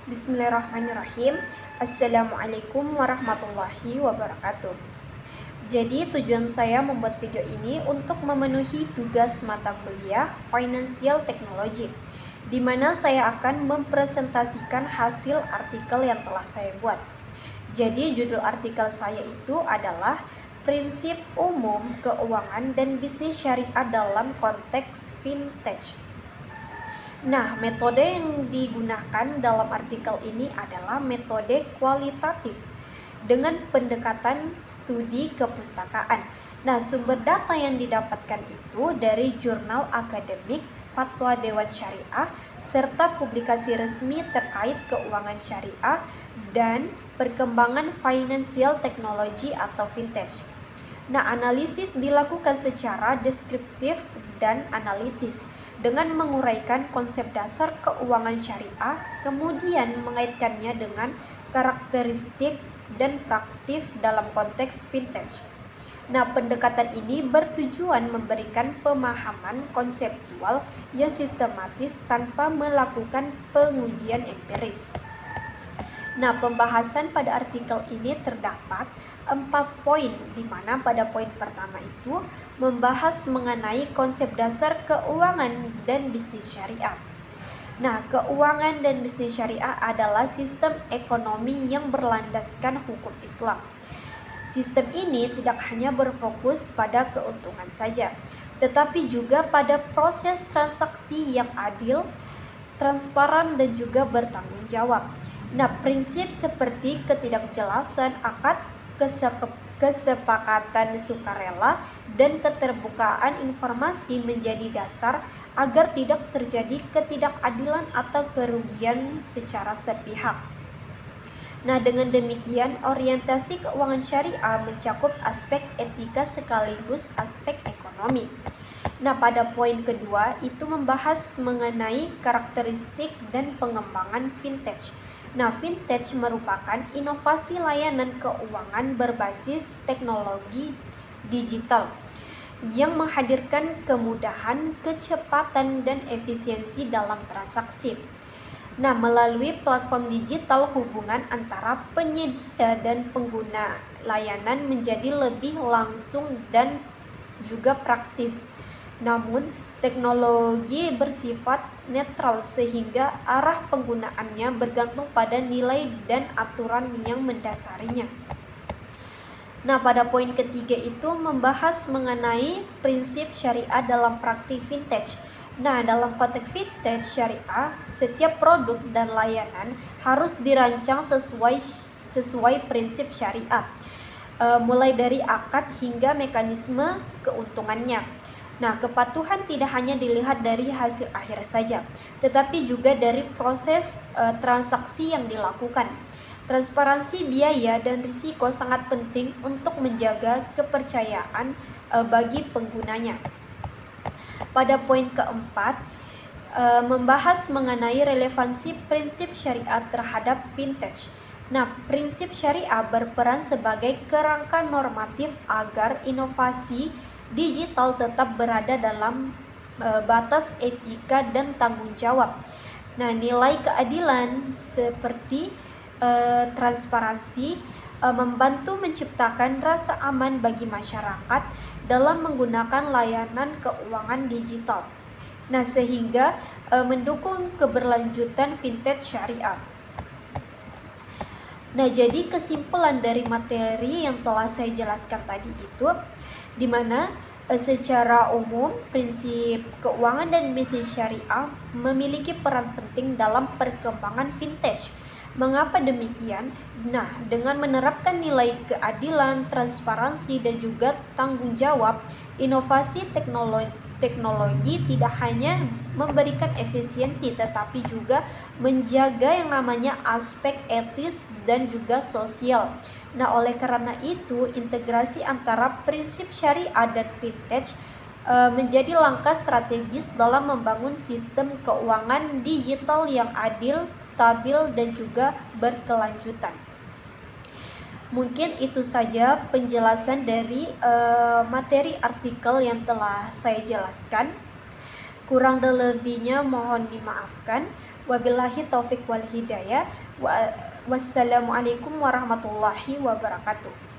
Bismillahirrahmanirrahim. Assalamualaikum warahmatullahi wabarakatuh. Jadi tujuan saya membuat video ini untuk memenuhi tugas mata kuliah Financial Technology, di mana saya akan mempresentasikan hasil artikel yang telah saya buat. Jadi judul artikel saya itu adalah Prinsip Umum Keuangan dan Bisnis Syariah dalam Konteks Fintech. Nah, metode yang digunakan dalam artikel ini adalah metode kualitatif dengan pendekatan studi kepustakaan. Nah, sumber data yang didapatkan itu dari jurnal akademik, fatwa Dewan Syariah, serta publikasi resmi terkait keuangan syariah dan perkembangan financial technology atau fintech. Nah, analisis dilakukan secara deskriptif dan analitis dengan menguraikan konsep dasar keuangan syariah, kemudian mengaitkannya dengan karakteristik dan praktik dalam konteks fintech. Nah, pendekatan ini bertujuan memberikan pemahaman konseptual yang sistematis tanpa melakukan pengujian empiris. Nah, pembahasan pada artikel ini terdapat 4 poin, di mana pada poin pertama itu membahas mengenai konsep dasar keuangan dan bisnis syariah. Nah, keuangan dan bisnis syariah adalah sistem ekonomi yang berlandaskan hukum Islam. Sistem ini tidak hanya berfokus pada keuntungan saja, tetapi juga pada proses transaksi yang adil, transparan, dan juga bertanggung jawab. Nah, prinsip seperti ketidakjelasan akad, kesepakatan sukarela, dan keterbukaan informasi menjadi dasar agar tidak terjadi ketidakadilan atau kerugian secara sepihak. Nah, dengan demikian, orientasi keuangan syariah mencakup aspek etika sekaligus aspek ekonomi. Nah, pada poin kedua itu membahas mengenai karakteristik dan pengembangan fintech. Nah, fintech merupakan inovasi layanan keuangan berbasis teknologi digital yang menghadirkan kemudahan, kecepatan, dan efisiensi dalam transaksi. Nah, melalui platform digital, hubungan antara penyedia dan pengguna layanan menjadi lebih langsung dan juga praktis. Namun, teknologi bersifat netral sehingga arah penggunaannya bergantung pada nilai dan aturan yang mendasarinya. Nah, pada poin ketiga itu membahas mengenai prinsip syariah dalam praktik fintech. Nah, dalam konteks fintech syariah, setiap produk dan layanan harus dirancang sesuai prinsip syariah, mulai dari akad hingga mekanisme keuntungannya. Nah, kepatuhan tidak hanya dilihat dari hasil akhir saja, tetapi juga dari proses transaksi yang dilakukan. Transparansi biaya dan risiko sangat penting untuk menjaga kepercayaan bagi penggunanya. Pada poin keempat, membahas mengenai relevansi prinsip syariat terhadap fintech. Nah, prinsip syariah berperan sebagai kerangka normatif agar inovasi digital tetap berada dalam batas etika dan tanggung jawab. Nah, nilai keadilan seperti transparansi membantu menciptakan rasa aman bagi masyarakat dalam menggunakan layanan keuangan digital. Nah, sehingga mendukung keberlanjutan fintech syariah. Nah, jadi kesimpulan dari materi yang telah saya jelaskan tadi itu, di mana secara umum prinsip keuangan dan bisnis syariah memiliki peran penting dalam perkembangan fintech. Mengapa demikian? Nah, dengan menerapkan nilai keadilan, transparansi, dan juga tanggung jawab, inovasi teknologi tidak hanya memberikan efisiensi tetapi juga menjaga yang namanya aspek etis dan juga sosial. Nah, oleh karena itu, integrasi antara prinsip syariah dan fintech menjadi langkah strategis dalam membangun sistem keuangan digital yang adil, stabil, dan juga berkelanjutan. Mungkin itu saja penjelasan dari materi artikel yang telah saya jelaskan. Kurang dan lebihnya mohon dimaafkan. Wabillahi taufik wal hidayah. Wassalamualaikum warahmatullahi wabarakatuh.